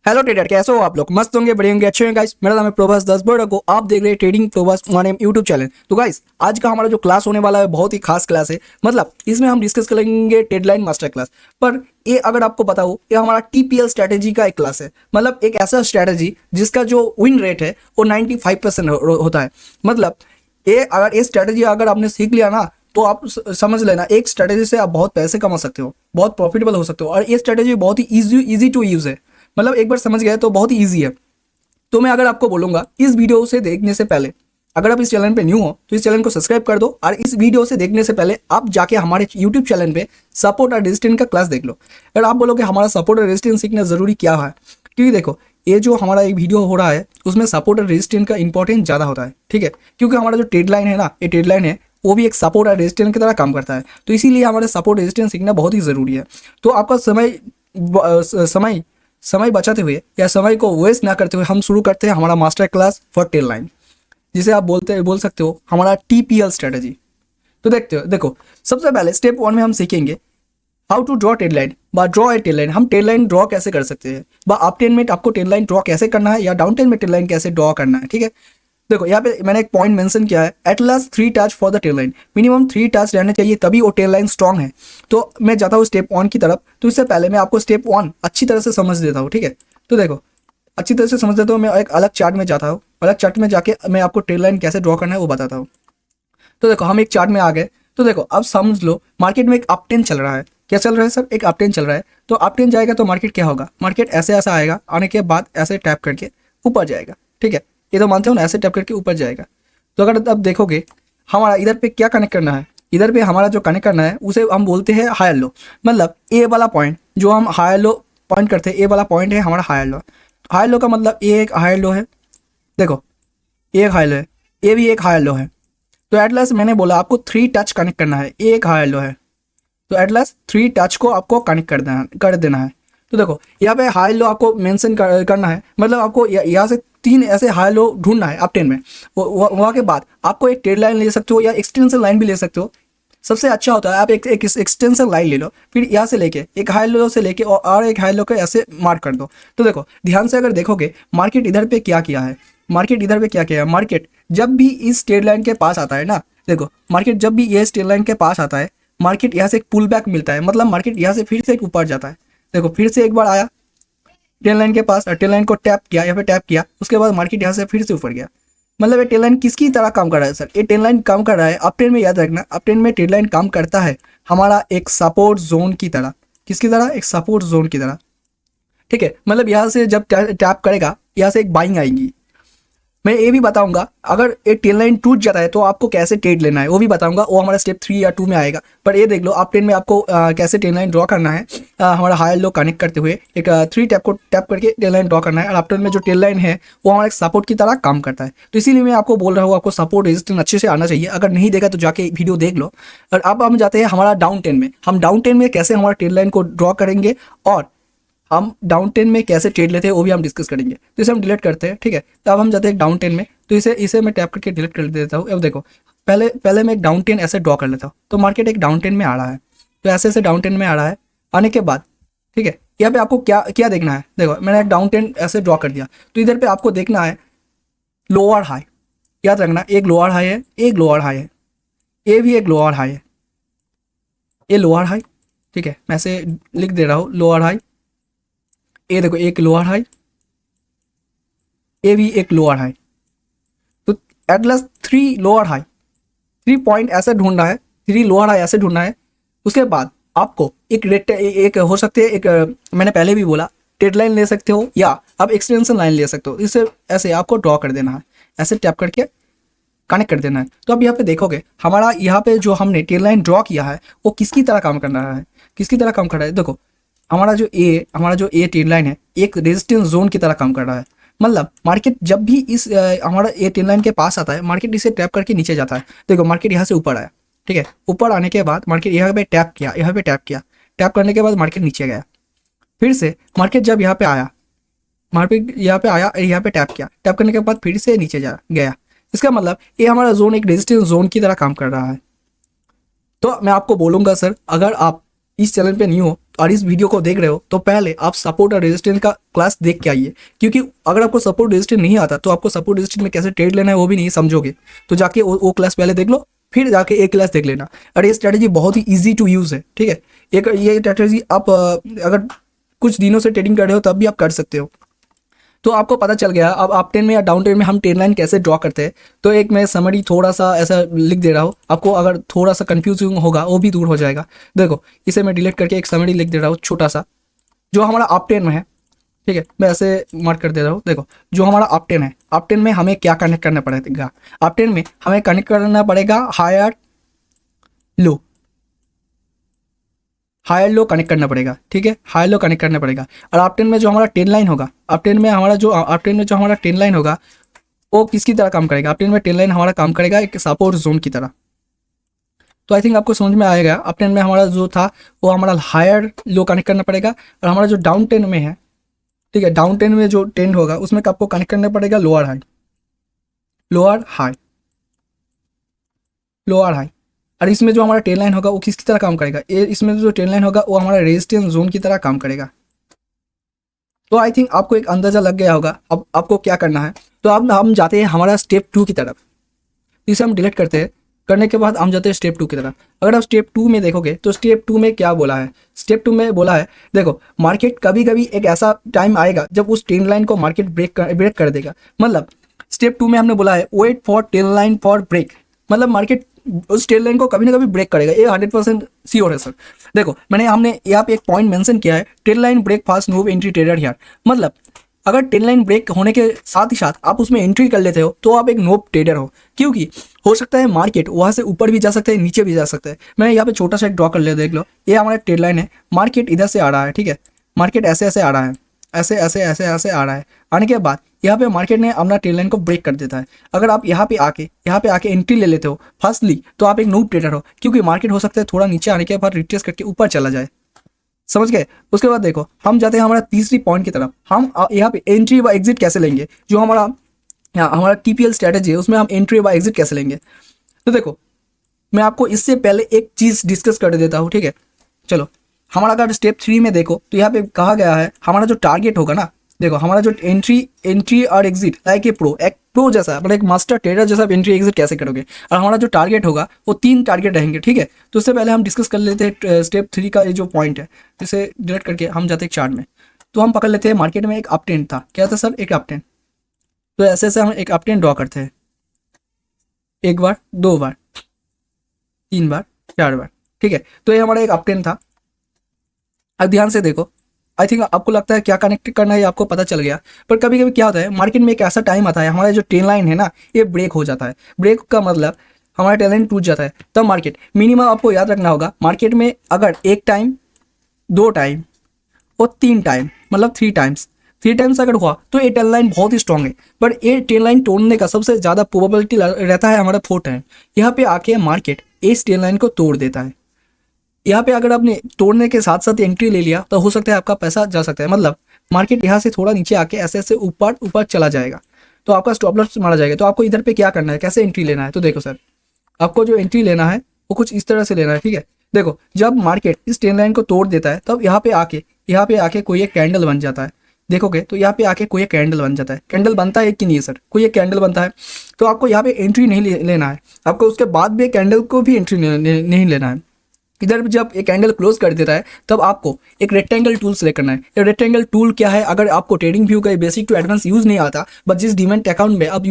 Hello trader, कैसे हो आप लोग? मस्त होंगे, बढ़िया होंगे, अच्छे होंगे गाइस। मेरा नाम है प्रभास दसबड़ को आप देख रहे हैं trading Prabhas one M YouTube channel. तो गाइस, आज का हमारा जो क्लास होने वाला है बहुत ही खास क्लास है। मतलब इसमें हम डिस्कस करेंगे डेडलाइन मास्टर क्लास। पर ये अगर आपको पता हो, ये हमारा टीपीएल स्ट्रैटेजी का एक क्लास है। मतलब एक ऐसा स्ट्रैटेजी जिसका जो विन रेट है वो 95% होता है। मतलब ये अगर ये स्ट्रैटेजी अगर आपने सीख लिया ना, तो आप समझ लेना एक स्ट्रैटेजी से आप बहुत पैसे कमा सकते हो, बहुत प्रॉफिटेबल हो सकते हो। और ये स्ट्रैटेजी बहुत ही इजी टू यूज है। मतलब एक बार समझ गए तो बहुत ही ईजी है। तो मैं अगर आपको बोलूंगा इस वीडियो से देखने से पहले, अगर आप इस चैनल पे न्यू हो तो इस चैनल को सब्सक्राइब कर दो, और इस वीडियो से देखने से पहले आप जाके हमारे यूट्यूब चैनल पे सपोर्ट और रेजिस्टेंस का क्लास देख लो। अगर आप बोलोगे हमारा सपोर्ट और रेजिस्टेंस सीखना जरूरी क्या है, क्योंकि देखो ये जो हमारा एक वीडियो हो रहा है उसमें सपोर्ट और रेजिस्टेंस का इंपॉर्टेंस ज़्यादा होता है, ठीक है। क्योंकि हमारा जो ट्रेड लाइन है ना, ये ट्रेड लाइन है वो भी एक सपोर्ट और रेजिस्टेंस की तरह काम करता है। तो इसीलिए हमारे सपोर्ट रेजिस्टेंस सीखना बहुत ही ज़रूरी है। तो आपका समय समय बचाते हुए या समय को वेस्ट ना करते हुए हम शुरू करते हैं हमारा master class for tail line, जिसे आप बोल सकते हो हमारा टीपीएल स्ट्रेटजी। तो देखो सबसे पहले स्टेप 1 में हम सीखेंगे how to draw tail line बा ड्रॉ ए टेल लाइन। हम टेल लाइन ड्रॉ कैसे कर सकते हैं, बा अप टेन में आपको टेल लाइन ड्रॉ कैसे करना है या डाउन टेन में टेल लाइन कैसे ड्रॉ करना है, ठीक है। देखो यहाँ पे मैंने एक पॉइंट मेंशन किया है, at last 3 touch for the tail line. Minimum 3 touch रहने चाहिए तभी वो टेल लाइन स्ट्रॉन्ग है। तो मैं जाता हूँ स्टेप 1 की तरफ। तो इससे पहले मैं आपको स्टेप 1 अच्छी तरह से समझ देता हूँ, ठीक है। तो देखो अच्छी तरह से समझ देता हूँ, मैं एक अलग चार्ट में जाता हूँ, अलग चार्ट में जाके मैं आपको टेल लाइन कैसे ड्रॉ करना है वो बताता हूँ। तो देखो हम एक चार्ट में आ गए। तो देखो अब समझ लो मार्केट में एक अप टेन चल रहा है। क्या चल रहा है सर? एक अप टेन चल रहा है। तो अप टेन जाएगा तो मार्केट क्या होगा, मार्केट ऐसे ऐसा आएगा, आने के बाद ऐसे टैप करके ऊपर जाएगा, ठीक है। ये तो मानते हो ना, ऐसे टैप करके ऊपर जाएगा। तो अगर अब देखोगे हमारा इधर पे क्या कनेक्ट करना है, इधर पे हमारा जो कनेक्ट करना है उसे हम बोलते हैं हायर लो। मतलब ए वाला पॉइंट जो हम हायर लो पॉइंट करते हैं, ए वाला पॉइंट है हमारा हायर लो। हायर लो का मतलब ये एक हायर लो है, देखो ये एक हायर लो है, ये भी एक हायर लो है। तो एट लास्ट मैंने बोला आपको 3 टच कनेक्ट करना है, ये एक हायर लो है। तो एट लास्ट 3 टच को आपको कनेक्ट कर देना है। तो देखो यहाँ पे हाई लो आपको मेंशन करना है। मतलब आपको यहाँ से 3 ऐसे हाई लो ढूंढना है अप टेन में। वहाँ के बाद आपको एक ट्रेड लाइन ले सकते हो या एक्सटेंशन लाइन भी ले सकते हो। सबसे अच्छा होता है आप एक एक्सटेंशन लाइन ले लो, फिर यहाँ से लेके एक हाई लो से लेके और एक हाई लो को ऐसे मार्क कर दो। तो देखो ध्यान से अगर देखोगे मार्केट इधर पे क्या किया है, मार्केट इधर पे क्या किया है। मार्केट जब भी इस ट्रेड लाइन के पास आता है ना, देखो मार्केट जब भी ये ट्रेड लाइन के पास आता है, मार्केट यहाँ से एक पुल बैक मिलता है। मतलब मार्केट यहाँ से फिर से एक ऊपर जाता है। देखो फिर से एक बार आया टेल लाइन के पास, टेल लाइन को टैप किया, यहाँ पे टैप किया, उसके बाद मार्केट यहाँ से फिर से ऊपर गया। मतलब ये टेल लाइन किसकी तरह काम कर रहा है सर? ये टेल लाइन काम कर रहा है अप टेन में, याद रखना अप टेन में टेल लाइन काम करता है हमारा एक सपोर्ट जोन की तरह। किसकी तरह? एक सपोर्ट जोन की तरह, ठीक है। मतलब यहाँ से जब टैप करेगा यहाँ से एक बाइंग आएगी। मैं ये भी बताऊंगा अगर एक टेल लाइन टूट जाता है तो आपको कैसे ट्रेड लेना है, वो भी बताऊंगा। वो हमारा स्टेप 3 या 2 में आएगा। पर ये देख लो अप टेन में आपको कैसे टेल लाइन ड्रॉ करना है। हमारा हायर लो कनेक्ट करते हुए एक 3 टैप को टैप करके टेल लाइन ड्रॉ करना है। और अप टेन में जो टेल लाइन है वो हमारा एक सपोर्ट की तरह काम करता है। तो इसीलिए मैं आपको बोल रहा हूँ आपको सपोर्ट रेजिस्टेंस अच्छे से आना चाहिए। अगर नहीं देखा तो जाके वीडियो देख लो। और अब हम जाते हैं हमारा डाउन टेन में। हम डाउन टेन में कैसे हमारा टेल लाइन को ड्रॉ करेंगे और हम डाउन टेन में कैसे ट्रेड लेते हैं वो भी हम डिस्कस करेंगे। तो इसे हम डिलीट करते हैं, ठीक है। तो अब हम जाते हैं डाउन टेन में। तो इसे मैं टैप करके डिलीट कर देता हूँ। अब देखो पहले मैं एक डाउन टेन ऐसे ड्रॉ कर लेता हूँ। तो मार्केट एक डाउन टेन में आ रहा है, तो ऐसे ऐसे डाउन टेन में आ रहा है। आने के बाद ठीक है यहाँ पे आपको क्या क्या देखना है। देखो मैंने एक डाउन टेन ऐसे ड्रॉ कर दिया। तो इधर पे आपको देखना है लोअर हाई। याद रखना एक लोअर हाई है, एक लोअर हाई है, ये भी एक लोअर हाई है, ये लोअर हाई, ठीक है। मैं ऐसे लिख दे रहा हूँ लोअर हाई। ये देखो एक लोअर हाई, ये भी एक लोअर हाई। तो eight last 3 lower high, 3 point ऐसे ढूंढना है, 3 लोअर हाई ऐसे ढूंढना है। उसके बाद आपको एक हो सकते है एक मैंने पहले भी बोला ट्रेड लाइन ले सकते हो या आप एक्सटेंशन लाइन ले सकते हो। इसे ऐसे आपको ड्रॉ कर देना है, ऐसे टैप करके कनेक्ट कर देना है। तो अब यहाँ पे देखोगे हमारा यहाँ पे जो हमने ट्रेड लाइन ड्रॉ किया है वो किसकी तरह काम कर रहा है, किसकी तरह काम कर रहा है। देखो हमारा जो ए ट्रेड लाइन है एक रेजिस्टेंस जोन की तरह काम कर रहा है। मतलब मार्केट जब भी इस हमारा ए ट्रेड लाइन के पास आता है मार्केट इसे टैप करके नीचे जाता है। देखो मार्केट यहाँ से ऊपर आया, ठीक है। ऊपर आने के बाद मार्केट यहाँ पे टैप किया, यहाँ पे टैप किया, टैप करने के बाद मार्केट नीचे गया। फिर से मार्केट जब यहाँ पे आया, मार्केट यहाँ पे आया, यहाँ पे टैप किया, टैप करने के बाद फिर से नीचे जा गया। इसका मतलब ये हमारा जोन एक रेजिस्टेंस जोन की तरह काम कर रहा है। तो मैं आपको बोलूँगा सर अगर आप इस चैनल पे न्यू हो और इस वीडियो को देख रहे हो तो पहले आप सपोर्ट और रेजिस्टेंस का क्लास देख के आइए, क्योंकि अगर आपको सपोर्ट रेजिस्टेंस नहीं आता तो आपको सपोर्ट रेजिस्टेंस में कैसे ट्रेड लेना है वो भी नहीं समझोगे। तो जाके वो क्लास पहले देख लो, फिर जाके एक क्लास देख लेना। और ये स्ट्रैटेजी बहुत ही ईजी टू यूज़ है, ठीक है। एक ये स्ट्रैटेजी आप अगर कुछ दिनों से ट्रेडिंग कर रहे हो तब भी आप कर सकते हो। तो आपको पता चल गया अब अप ट्रेंड में या डाउन ट्रेंड में हम ट्रेंड लाइन कैसे ड्रॉ करते हैं। तो एक मैं समरी थोड़ा सा ऐसा लिख दे रहा हूँ, आपको अगर थोड़ा सा कंफ्यूजिंग होगा वो भी दूर हो जाएगा। देखो इसे मैं डिलीट करके एक समरी लिख दे रहा हूँ छोटा सा, जो हमारा अप ट्रेंड में है, ठीक है। मैं ऐसे मार्क कर दे रहा हूँ। देखो जो हमारा अप ट्रेंड है, अप ट्रेंड में हमें क्या कनेक्ट करना पड़ेगा, अप ट्रेंड में हमें कनेक्ट करना पड़ेगा higher low, higher low connect करना पड़ेगा, ठीक है। हायर लो कनेक्ट करना पड़ेगा। और अप ट्रेंड में जो हमारा ट्रेंड लाइन होगा, अप ट्रेंड में जो हमारा ट्रेंड लाइन होगा वो किसकी तरह काम करेगा, अप ट्रेंड में ट्रेंड लाइन हमारा काम करेगा एक सपोर्ट जोन की तरह। तो आई थिंक आपको समझ में आएगा। अप ट्रेंड में हमारा जो था वो हमारा हायर लो कनेक्ट करना पड़ेगा, और हमारा जो डाउन ट्रेंड में है, ठीक है, डाउन ट्रेंड में जो ट्रेंड होगा उसमें आपको कनेक्ट करना पड़ेगा lower high, lower high, lower high. और इसमें जो हमारा ट्रेंड लाइन होगा वो किसकी तरह काम करेगा, इसमें जो ट्रेंड लाइन होगा वो हमारा रेजिस्टेंस जोन की तरह काम करेगा। तो आई थिंक आपको एक अंदाजा लग गया होगा अब आपको क्या करना है। तो अब हम जाते हैं हमारा स्टेप 2 की तरफ। इसे हम डिलीट करते हैं, करने के बाद हम जाते हैं स्टेप 2 की तरफ। अगर आप स्टेप 2 में देखोगे तो स्टेप 2 में क्या बोला है, स्टेप 2 में बोला है देखो मार्केट कभी कभी एक ऐसा टाइम आएगा जब उस ट्रेंड लाइन को मार्केट ब्रेक कर देगा। मतलब स्टेप 2 में हमने बोला है wait for trend line for break, मतलब मार्केट उस ट्रेंड लाइन को कभी ना कभी ब्रेक करेगा, ये 100% श्योर है सर। देखो हमने यहाँ पे एक पॉइंट मेंशन किया है, trend line break fast move entry trader here. मतलब अगर ट्रेंड लाइन ब्रेक होने के साथ ही साथ आप उसमें एंट्री कर लेते हो तो आप एक नोब ट्रेडर हो, क्योंकि हो सकता है मार्केट वहाँ से ऊपर भी जा सकता है नीचे भी जा सकता है। मैं यहाँ पे छोटा सा एक ड्रॉ कर ले, देख लो ये हमारा ट्रेंड लाइन है, मार्केट इधर से आ रहा है, ठीक है, मार्केट ऐसे ऐसे आ रहा है, ऐसे ऐसे ऐसे ऐसे आ रहा है। आने के बाद यहाँ पे मार्केट ने अपना ट्रेंड लाइन को ब्रेक कर देता है। अगर आप यहाँ पे आके एंट्री ले लेते हो फर्स्टली तो आप एक नूब ट्रेडर हो, क्योंकि मार्केट हो सकता है थोड़ा नीचे आने के बाद रिट्रेस करके ऊपर चला जाए, समझ गए। उसके बाद देखो हम जाते हैं हमारा तीसरी पॉइंट की तरफ। हम यहाँ पे एंट्री व एग्जिट कैसे लेंगे, जो हमारा TPL स्ट्रेटेजी है उसमें हम एंट्री व एग्जिट कैसे लेंगे। तो देखो मैं आपको इससे पहले एक चीज़ डिस्कस कर देता हूँ, ठीक है। चलो हमारा अगर स्टेप 3 में देखो तो यहाँ पे कहा गया है हमारा जो टारगेट होगा ना, देखो हमारा जो एंट्री और एग्जिट लाइक एक प्रो जैसा, मतलब एक मास्टर ट्रेडर जैसा एंट्री एग्जिट कैसे करोगे। और हमारा जो टारगेट होगा वो 3 टारगेट रहेंगे, ठीक है। तो उससे पहले हम डिस्कस कर लेते हैं स्टेप 3 का ये जो पॉइंट है, जिसे डिलीट करके हम जाते हैं चार्ट में। तो हम पकड़ लेते हैं मार्केट में एक अप ट्रेंड था, क्या था सर, एक अप ट्रेंड। तो ऐसे ऐसे हम एक अप ट्रेंड ड्रॉ करते हैं, 1 बार 2 बार 3 बार 4 बार, ठीक है। तो ये हमारा एक अप ट्रेंड था। अब ध्यान से देखो, आई थिंक आपको लगता है क्या कनेक्ट करना है आपको पता चल गया, पर कभी कभी क्या होता है मार्केट में एक ऐसा टाइम आता है हमारा जो ट्रेंड लाइन है ना ये ब्रेक हो जाता है। ब्रेक का मतलब हमारा ट्रेंड लाइन टूट जाता है, तब मार्केट मिनिमम आपको याद रखना होगा मार्केट में अगर 1 टाइम 2 टाइम और 3 टाइम, मतलब 3 टाइम्स अगर हुआ तो ये ट्रेंड लाइन बहुत ही स्ट्रॉन्ग है। बट ये ट्रेंड लाइन तोड़ने का सबसे ज़्यादा प्रोबेबिलिटी रहता है हमारा 4 टाइम। यहाँ पे आके मार्केट इस ट्रेंड लाइन को तोड़ देता है। यहाँ पे अगर आपने तोड़ने के साथ साथ एंट्री ले लिया तो हो सकता है आपका पैसा जा सकता है। मतलब मार्केट यहाँ से थोड़ा नीचे आके ऐसे ऐसे ऊपर चला जाएगा तो आपका स्टॉप लॉस मारा जाएगा। तो आपको इधर पे क्या करना है, कैसे एंट्री लेना है। तो देखो सर आपको जो एंट्री लेना है वो कुछ इस तरह से लेना है, ठीक है। देखो जब मार्केट इस ट्रेंड लाइन को तोड़ देता है तब यहाँ पे आके कोई एक कैंडल बन जाता है। देखोगे तो यहाँ पे आके कोई एक कैंडल बन जाता है। कैंडल बनता है कि नहीं है सर, कोई एक कैंडल बनता है। तो आपको यहाँ पे एंट्री नहीं लेना है, आपको उसके बाद भी कैंडल को भी एंट्री नहीं लेना है। इधर जब एक कैंडल क्लोज कर देता है तब आपको एक रेक्टेंगल टूल सेलेक्ट करना है। ये रेक्टेंगल टूल क्या है, अगर आपको ट्रेडिंग व्यू का बेसिक टू एडवांस यूज़ नहीं आता, बट जिस डीमैट अकाउंट में आप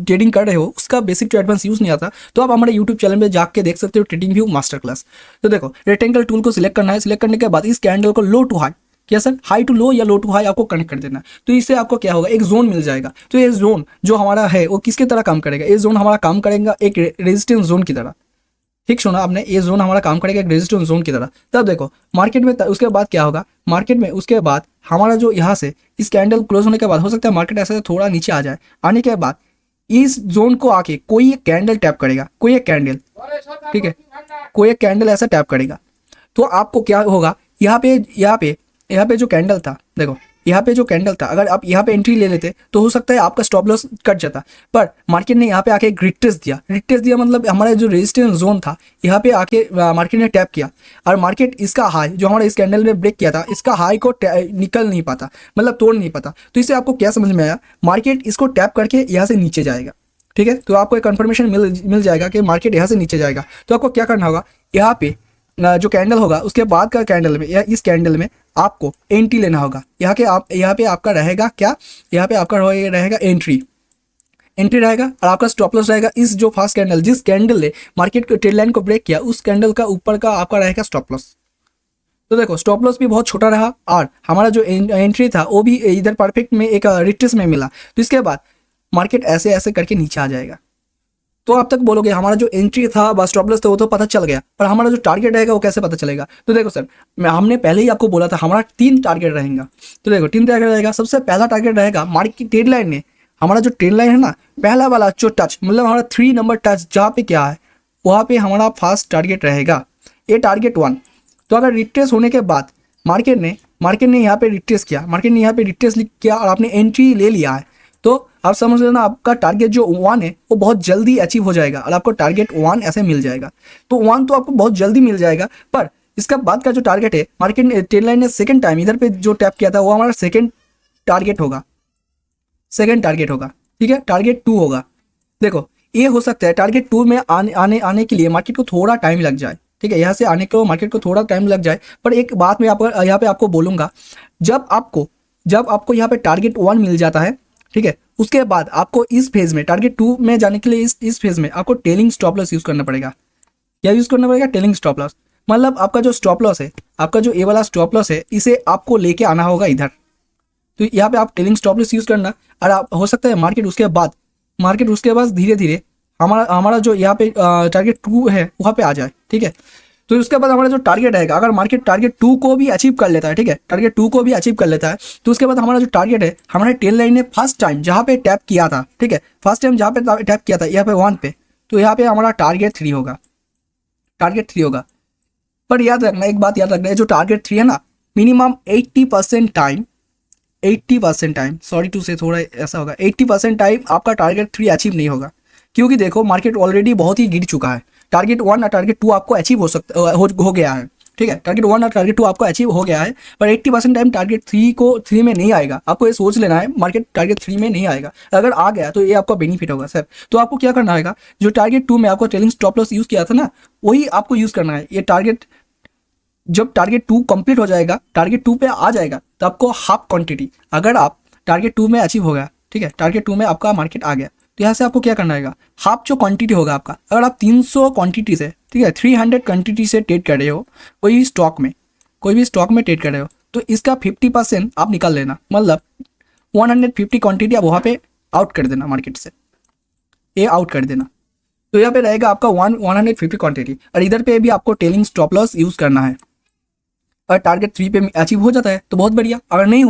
ट्रेडिंग कर रहे हो उसका बेसिक टू एडवांस यूज़ नहीं आता, तो आप हमारे यूट्यूब चैनल में जाके देख सकते हो ट्रेडिंग व्यू मास्टर क्लास। तो देखो रेक्टेंगल टूल को सिलेक्ट करना है। सिलेक्ट करने के बाद इस कैंडल को लो टू हाई, क्या सर, हाई टू लो या लो टू हाई आपको कनेक्ट कर देना है। तो इससे आपको क्या होगा, एक जोन मिल जाएगा। तो ये जोन जो हमारा है वो किसकी तरह काम करेगा, ये जोन हमारा काम करेगा एक रेजिस्टेंस जोन की तरह। ठीक सुना आपने, ये जोन हमारा काम करेगा एक रेजिस्टेंस जोन की तरह। तब देखो मार्केट में उसके बाद क्या होगा, मार्केट में उसके बाद हमारा जो यहाँ से इस कैंडल क्लोज होने के बाद हो सकता है मार्केट ऐसे थोड़ा नीचे आ जाए। आने के बाद इस जोन को आके कोई एक कैंडल टैप करेगा, कोई एक कैंडल, ठीक है, कोई एक कैंडल ऐसा टैप करेगा। तो आपको क्या होगा, यहाँ पे जो कैंडल था, देखो यहाँ पे जो कैंडल था, अगर आप यहाँ पे एंट्री ले लेते तो हो सकता है आपका स्टॉप लॉस कट जाता, पर मार्केट ने यहाँ पे आके ग्रिड टेस्ट दिया। ग्रिड टेस्ट दिया मतलब हमारा जो रेजिस्टेंस जोन था यहाँ पे आके मार्केट ने टैप किया, और मार्केट इसका हाई जो हमारा इस कैंडल में ब्रेक किया था, इसका हाई को निकल नहीं पाता, मतलब तोड़ नहीं पाता। तो इससे आपको क्या समझ में आया, मार्केट इसको टैप करके यहाँ से नीचे जाएगा। ठीक है, तो आपको एक कंफर्मेशन मिल जाएगा कि मार्केट यहाँ से नीचे जाएगा। तो आपको क्या करना होगा, यहाँ पे जो कैंडल होगा उसके बाद का कैंडल में या इस कैंडल में आपको एंट्री लेना होगा। यहाँ पे आपका रहेगा क्या, यहाँ पे आपका रहेगा एंट्री रहेगा, और आपका स्टॉप लॉस रहेगा इस जो फर्स्ट कैंडल, जिस कैंडल ने मार्केट के ट्रेंड लाइन को ब्रेक किया उस कैंडल का ऊपर का आपका रहेगा स्टॉप लॉस। तो देखो स्टॉप लॉस भी बहुत छोटा रहा, और हमारा जो एंट्री था वो भी इधर परफेक्ट में एक रिट्रेस में मिला। तो इसके बाद मार्केट ऐसे ऐसे करके नीचे आ जाएगा। तो आप तक बोलोगे हमारा जो एंट्री था बस स्टॉप लॉस था वो तो पता चल गया, पर हमारा जो टारगेट रहेगा वो कैसे पता चलेगा। तो देखो सर, हमने पहले ही आपको बोला था हमारा 3 टारगेट रहेगा। तो देखो 3 टारगेट रहेगा। सबसे पहला टारगेट रहेगा मार्केट ट्रेंड लाइन में, हमारा जो ट्रेंड लाइन है ना, पहला वाला जो टच, मतलब हमारा 3 नंबर टच जहाँ पे क्या है वहाँ पे हमारा फर्स्ट टारगेट रहेगा, ये टारगेट 1। तो अगर रिट्रेस होने के बाद मार्केट ने यहाँ पे रिट्रेस किया, किया और आपने एंट्री ले लिया है, तो आप समझ लेना आपका टारगेट जो 1 है वो बहुत जल्दी अचीव हो जाएगा, और आपको टारगेट 1 ऐसे मिल जाएगा। तो 1 तो आपको बहुत जल्दी मिल जाएगा, पर इसका बाद का जो टारगेट है, मार्केट ने ट्रेंड लाइन ने सेकंड टाइम इधर पे जो टैप किया था वो हमारा सेकंड टारगेट होगा। ठीक है, टारगेट 2 होगा। देखो ये हो सकता है टारगेट 2 में आने के लिए मार्केट को थोड़ा टाइम लग जाए। ठीक है, यहाँ से आने को मार्केट को थोड़ा टाइम लग जाए, पर एक बात मैं यहाँ पे आपको बोलूँगा, जब आपको यहाँ पे टारगेट 1 मिल जाता है, ठीक है, उसके बाद आपको इस फेज में टारगेट 2 में जाने के लिए इस फेज में आपको टेलिंग स्टॉप लॉस यूज़ करना पड़ेगा। क्या यूज़ करना पड़ेगा? Telling stop loss. मतलब आपका जो स्टॉप लॉस है, आपका जो ये वाला स्टॉप लॉस है, इसे आपको लेके आना होगा इधर। तो यहाँ पे आप टेलिंग स्टॉप लॉस यूज़ करना, और आप हो सकता है मार्केट उसके बाद धीरे धीरे हमारा जो यहाँ पे टारगेट 2 है वहाँ पे आ जाए। ठीक है, तो उसके बाद हमारा जो टारगेट रहेगा, अगर मार्केट टारगेट 2 को भी अचीव कर लेता है, ठीक है, टारगेट 2 को भी अचीव कर लेता है, तो उसके बाद हमारा जो टारगेट है, हमारे टेल लाइन ने फर्स्ट टाइम जहाँ पे टैप किया था, ठीक है, फर्स्ट टाइम जहाँ पे टैप किया था यहाँ पे 1 पे, तो यहाँ पे हमारा टारगेट 3 होगा। पर याद रखना, एक बात याद रखना, जो टारगेट 3 है ना, मिनिमम 80% टाइम, सॉरी टू से थोड़ा ऐसा होगा, 80% टाइम आपका टारगेट 3 अचीव नहीं होगा, क्योंकि देखो मार्केट ऑलरेडी बहुत ही गिर चुका है। टारगेट 1 और टारगेट 2 आपको अचीव हो गया है। ठीक है, टारगेट 1 और टारगेट 2 आपको अचीव हो गया है, पर 80% टाइम टारगेट 3 में नहीं आएगा। आपको ये सोच लेना है, मार्केट टारगेट 3 में नहीं आएगा। अगर आ गया तो ये आपका बेनिफिट होगा सर। तो आपको क्या करना है, जो टारगेट 2 में आपको ट्रेलिंग स्टॉप लॉस यूज़ किया था ना, वही आपको यूज़ करना है। ये टारगेट जब टारगेट 2 कंप्लीट हो जाएगा, टारगेट 2 पे आ जाएगा, तो आपको हाफ क्वांटिटी, अगर आप टारगेट 2 में अचीव हो गया, ठीक है, टारगेट 2 में आपका मार्केट आ गया, तो यहाँ से आपको क्या करना है, हाफ जो क्वांटिटी होगा आपका, अगर आप 300 क्वांटिटी से, ठीक है, 300 क्वांटिटी से ट्रेड कर रहे हो कोई भी स्टॉक में ट्रेड कर रहे हो, तो इसका 50% आप निकाल लेना, मतलब 150 क्वांटिटी आप वहाँ पे आउट कर देना, मार्केट से ये आउट कर देना। तो यहाँ पे रहेगा आपका 150 क्वांटिटी, और इधर पे भी आपको टेलिंग स्टॉप लॉस यूज़ करना है। और टारगेट 3 पे अचीव हो जाता है तो बहुत बढ़िया, अगर नहीं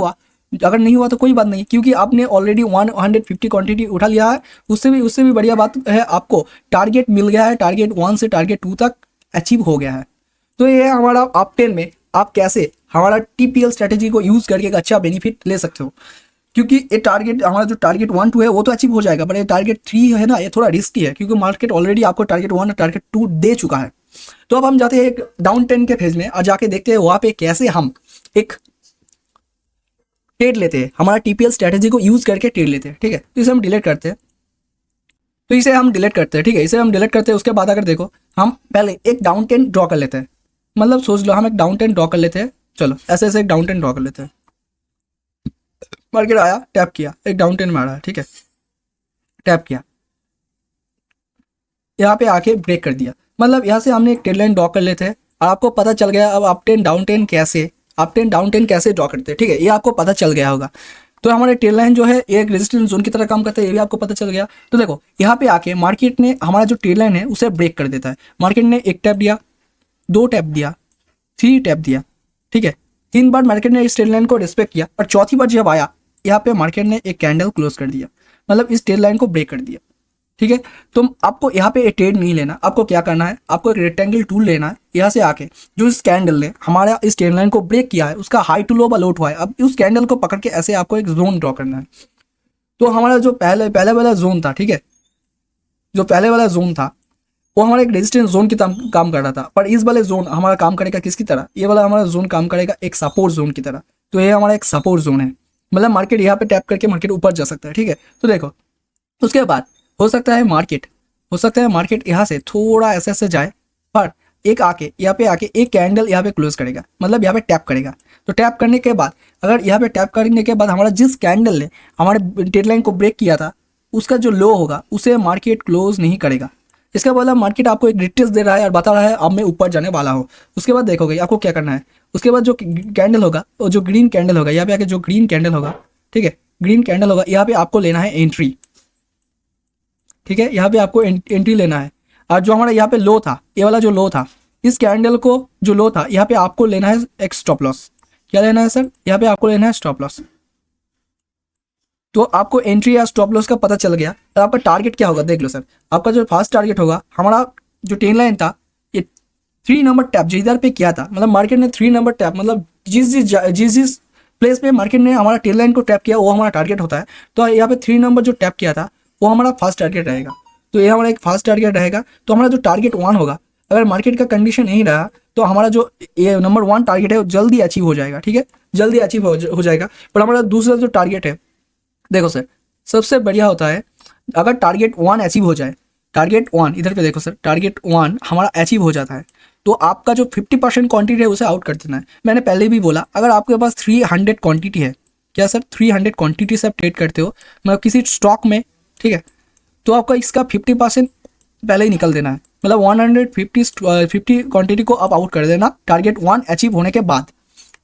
हुआ तो कोई बात नहीं, क्योंकि आपने ऑलरेडी 150 क्वांटिटी उठा लिया है। उससे भी बढ़िया बात है, आपको टारगेट मिल गया है, टारगेट 1 से टारगेट 2 तक अचीव हो गया है। तो ये हमारा अप 10 में आप कैसे हमारा TPL स्ट्रेटेजी को यूज़ करके एक अच्छा बेनिफिट ले सकते हो, क्योंकि ये टारगेट हमारा जो टारगेट 1 2 है वो तो अचीव हो जाएगा, पर ये टारगेट 3 है ना, ये थोड़ा रिस्की है, क्योंकि मार्केट ऑलरेडी आपको टारगेट 1 और टारगेट 2 दे चुका है। तो अब हम जाते हैं एक डाउन 10 के फेज में, और जाके देखते हैं वहाँ पे कैसे हम एक ट्रेड लेते हैं, हमारा TPL स्ट्रेटेजी को यूज़ करके ट्रेड लेते हैं। ठीक है, तो इसे हम डिलीट करते हैं, ठीक है, इसे हम डिलीट करते हैं। उसके बाद अगर देखो, हम पहले एक डाउन 10 ड्रॉ कर लेते हैं, मतलब सोच लो हम एक डाउन 10 ड्रॉ कर लेते हैं। चलो ऐसे एक डाउन 10 ड्रॉ कर लेते हैं। मार्केट आया, टैप किया, एक डाउन 10 में आ रहा है, ठीक है, टैप किया, यहाँ पे आके ब्रेक कर दिया, मतलब यहाँ से हमने एक ट्रेड लाइन ड्रॉ कर लेते हैं। और आपको पता चल गया अब अप 10 डाउन 10 कैसे ड्रॉ करते हैं। ठीक है, ये आपको पता चल गया होगा। तो हमारे ट्रेड लाइन जो है एक रेजिस्टेंस जोन की तरह काम करता है, ये भी आपको पता चल गया। तो देखो यहाँ पे आके मार्केट ने हमारा जो ट्रेड लाइन है उसे ब्रेक कर देता है। मार्केट ने 1 टैप दिया, 2 टैप दिया, 3 टैप दिया, ठीक है, 3 बार मार्केट ने इस ट्रेड लाइन को रिस्पेक्ट किया, और चौथी बार जब आया यहाँ पे मार्केट ने एक कैंडल क्लोज कर दिया, मतलब इस ट्रेड लाइन को ब्रेक कर दिया। ठीक है। तो आपको यहाँ पे ट्रेड नहीं लेना, आपको क्या करना है, आपको एक रेक्टेंगल टूल लेना है, यहाँ से आके जो इस कैंडल ने हमारा इस ट्रेंड लाइन को ब्रेक किया है उसका हाई टू लो व लो टू हाई, अब उस कैंडल को पकड़ के ऐसे आपको एक जोन ड्रॉ करना है। तो हमारा जो पहले पहले वाला जोन था, ठीक है, जो पहले वाला जोन था वो हमारा एक रेजिस्टेंस जोन की तरह काम कर रहा था, पर इस वाले जोन हमारा काम करेगा किसकी तरह, ये वाला हमारा जोन काम करेगा एक सपोर्ट जोन की तरह। तो ये हमारा एक सपोर्ट जोन है, मतलब मार्केट यहाँ पे टैप करके मार्केट ऊपर जा सकता है, ठीक है। तो देखो उसके बाद हो सकता है मार्केट यहाँ से थोड़ा ऐसे ऐसे जाए, पर एक आके यहाँ पे आके एक कैंडल यहाँ पे क्लोज करेगा, मतलब यहाँ पे टैप करेगा। तो टैप करने के बाद अगर यहाँ पे टैप करने के बाद हमारा जिस कैंडल ने हमारे ट्रेंड लाइन को ब्रेक किया था उसका जो लो होगा उसे मार्केट क्लोज नहीं करेगा। इसका मतलब मार्केट आपको एक डिटेल्स दे रहा है और बता रहा है अब मैं ऊपर जाने वाला हूँ। उसके बाद देखोगे आपको क्या करना है, उसके बाद जो कैंडल होगा और जो ग्रीन कैंडल होगा, यहाँ पे आके जो ग्रीन कैंडल होगा, ठीक है, ग्रीन कैंडल होगा, यहाँ पे आपको लेना है एंट्री, ठीक है, यहाँ पे आपको एंट्री लेना है। और जो हमारा यहाँ पे लो था, ये वाला जो लो था, इस कैंडल को जो लो था यहाँ पे आपको लेना है एक स्टॉप लॉस। क्या लेना है सर, यहाँ पे आपको लेना है स्टॉप लॉस। तो आपको एंट्री या स्टॉप लॉस का पता चल गया। तो आपका टारगेट क्या होगा देख लो सर, आपका जो फर्स्ट टारगेट होगा, हमारा जो ट्रेंड लाइन था ये 3 नंबर टैप जो इधर पे किया था, मतलब मार्केट ने 3 नंबर टैप, मतलब जिस प्लेस पे मार्केट ने हमारा ट्रेंड लाइन को टैप किया वो हमारा टारगेट होता है। तो यहाँ पे 3 नंबर जो टैप किया था वो हमारा फर्स्ट टारगेट रहेगा। तो ये हमारा एक फर्स्ट टारगेट रहेगा। तो हमारा जो टारगेट 1 होगा, अगर मार्केट का कंडीशन नहीं रहा तो हमारा जो ये नंबर 1 टारगेट है वो जल्दी अचीव हो जाएगा, ठीक है, जल्दी अचीव हो जाएगा। पर हमारा दूसरा जो टारगेट है, देखो सर सबसे बढ़िया होता है अगर टारगेट 1 अचीव हो जाए, टारगेट 1 इधर पे देखो सर, टारगेट 1 हमारा अचीव हो जाता है तो आपका जो 50% क्वांटिटी है उसे आउट कर देना है। मैंने पहले भी बोला अगर आपके पास 300 क्वांटिटी है, क्या सर 300 क्वांटिटी से आप ट्रेड करते हो मतलब किसी स्टॉक में, ठीक है, तो आपका इसका 50% पहले ही निकल देना है, मतलब 150 क्वांटिटी को आप आउट कर देना टारगेट 1 अचीव होने के बाद,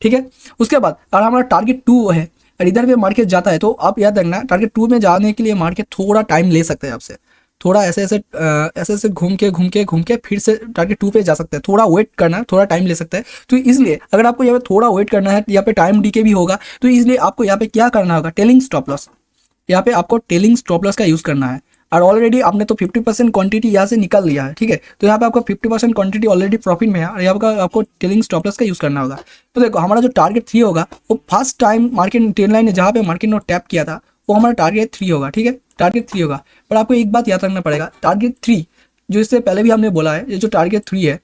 ठीक है। उसके बाद अगर हमारा टारगेट 2 है और इधर पे मार्केट जाता है तो आप याद रखना टारगेट 2 में जाने के लिए मार्केट थोड़ा टाइम ले सकता है आपसे, थोड़ा ऐसे घूम के फिर से टारगेट 2 पे जा सकते हैं, थोड़ा वेट करना है, थोड़ा टाइम ले सकता है। तो इसलिए अगर आपको यहाँ पे थोड़ा वेट करना है, यहाँ पे टाइम डीके भी होगा, तो इसलिए आपको यहाँ पे क्या करना होगा, टेलिंग स्टॉप लॉस, यहाँ पे आपको टेलिंग स्टॉप लॉस का यूज़ करना है। और ऑलरेडी आपने तो 50% क्वांटिटी यहाँ से निकाल लिया है, ठीक है, तो यहाँ पे आपको 50% क्वांटिटी ऑलरेडी प्रॉफिट में है और यहाँ पर आपको टेलिंग स्टॉप लॉस का यूज़ करना होगा। तो देखो हमारा जो टारगेट 3 होगा वो first time market trend line ने जहाँ पे मार्केट ने टैप किया था वो हमारा टारगेट 3 होगा, ठीक है, टारगेट 3 होगा। पर आपको एक बात याद रखना पड़ेगा, टारगेट 3 जो इससे पहले भी हमने बोला है, ये जो टारगेट 3 है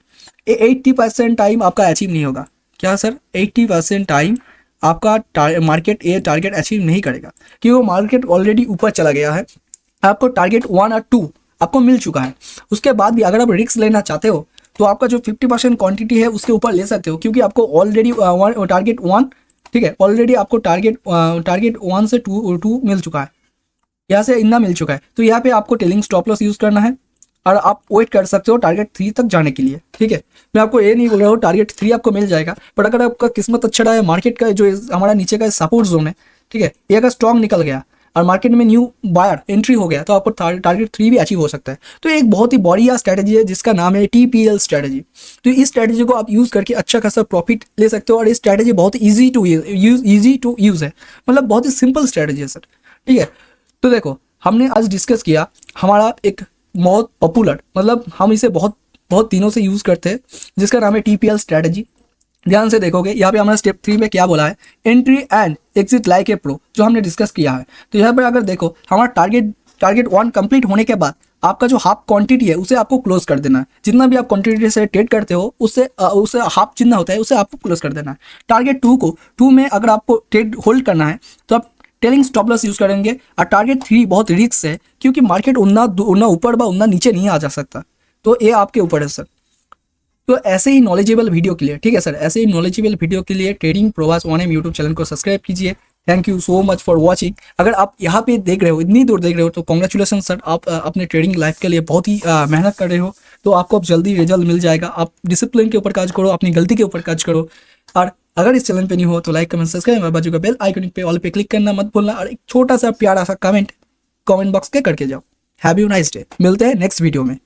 ये 80% टाइम आपका अचीव नहीं होगा। क्या सर 80% टाइम आपका मार्केट ये टारगेट अचीव नहीं करेगा क्योंकि वो मार्केट ऑलरेडी ऊपर चला गया है। आपको टारगेट 1 और 2 आपको मिल चुका है। उसके बाद भी अगर आप रिस्क लेना चाहते हो तो आपका जो 50% क्वांटिटी है उसके ऊपर ले सकते हो क्योंकि आपको ऑलरेडी टारगेट 1, ठीक है, ऑलरेडी आपको टारगेट 1 से 2 मिल चुका है, यहाँ से इतना मिल चुका है। तो यहाँ पे आपको टेलिंग स्टॉप लॉस यूज़ करना है और आप वेट कर सकते हो टारगेट 3 तक जाने के लिए, ठीक है। मैं आपको ये नहीं बोल रहा हूँ टारगेट 3 आपको मिल जाएगा, पर अगर आपका किस्मत अच्छा रहा है, मार्केट का जो हमारा नीचे का सपोर्ट जोन है, ठीक है, ये अगर स्ट्रॉन्ग निकल गया और मार्केट में न्यू बायर एंट्री हो गया तो आपको टारगेट 3 भी अचीव हो सकता है। तो एक बहुत ही बढ़िया स्ट्रैटेजी है जिसका नाम है TPL स्ट्रैटेजी। तो इस स्ट्रैटेजी को आप यूज़ करके अच्छा खासा प्रॉफिट ले सकते हो और इस स्ट्रैटेजी बहुत ईजी टू यूज़ है, मतलब बहुत ही सिंपल स्ट्रैटेजी है सर, ठीक है। तो देखो हमने आज डिस्कस किया हमारा एक बहुत पॉपुलर, मतलब हम इसे बहुत दिनों से यूज़ करते हैं जिसका नाम है TPL स्ट्रैटेजी। ध्यान से देखोगे यहाँ पे हमारा स्टेप 3 में क्या बोला है, entry and exit like a pro, जो हमने डिस्कस किया है। तो यहाँ पर अगर देखो हमारा टारगेट 1 कंप्लीट होने के बाद आपका जो हाफ क्वांटिटी है उसे आपको क्लोज कर देना है। जितना भी आप क्वांटिटी से ट्रेड करते हो उससे हाफ जितना होता है उसे आपको क्लोज कर देना है। टारगेट 2 में अगर आपको ट्रेड होल्ड करना है तो आप टेलिंग स्टॉप लॉस यूज़ करेंगे। और टारगेट 3 बहुत रिस्क है क्योंकि मार्केट उतना ऊपर बा उतना नीचे नहीं आ जा सकता, तो ये आपके ऊपर है सर। तो ऐसे ही नॉलेजेबल वीडियो के लिए, ठीक है सर, ऐसे ही नॉलेजेबल वीडियो के लिए trading Provas 1M YouTube channel को सब्सक्राइब कीजिए। Thank you so much for watching. अगर आप यहाँ पे देख रहे हो, इतनी दूर देख रहे हो, तो कॉन्ग्रेचुलेसन सर, आप अपने ट्रेडिंग लाइफ के लिए बहुत ही मेहनत कर रहे हो, तो आपको अब जल्दी रिजल्ट मिल जाएगा। आप डिसिप्लिन के ऊपर काज करो, अपनी गलती के ऊपर काज करो। और अगर इस चैनल पे नहीं हो तो लाइक कमेंट सब्सक्राइब, बाजू का बेल आइकन पे ऑल पे क्लिक करना मत भूलना और एक छोटा सा प्यारा सा कमेंट बॉक्स के करके जाओ। Have you nice day. मिलते हैं नेक्स्ट वीडियो में।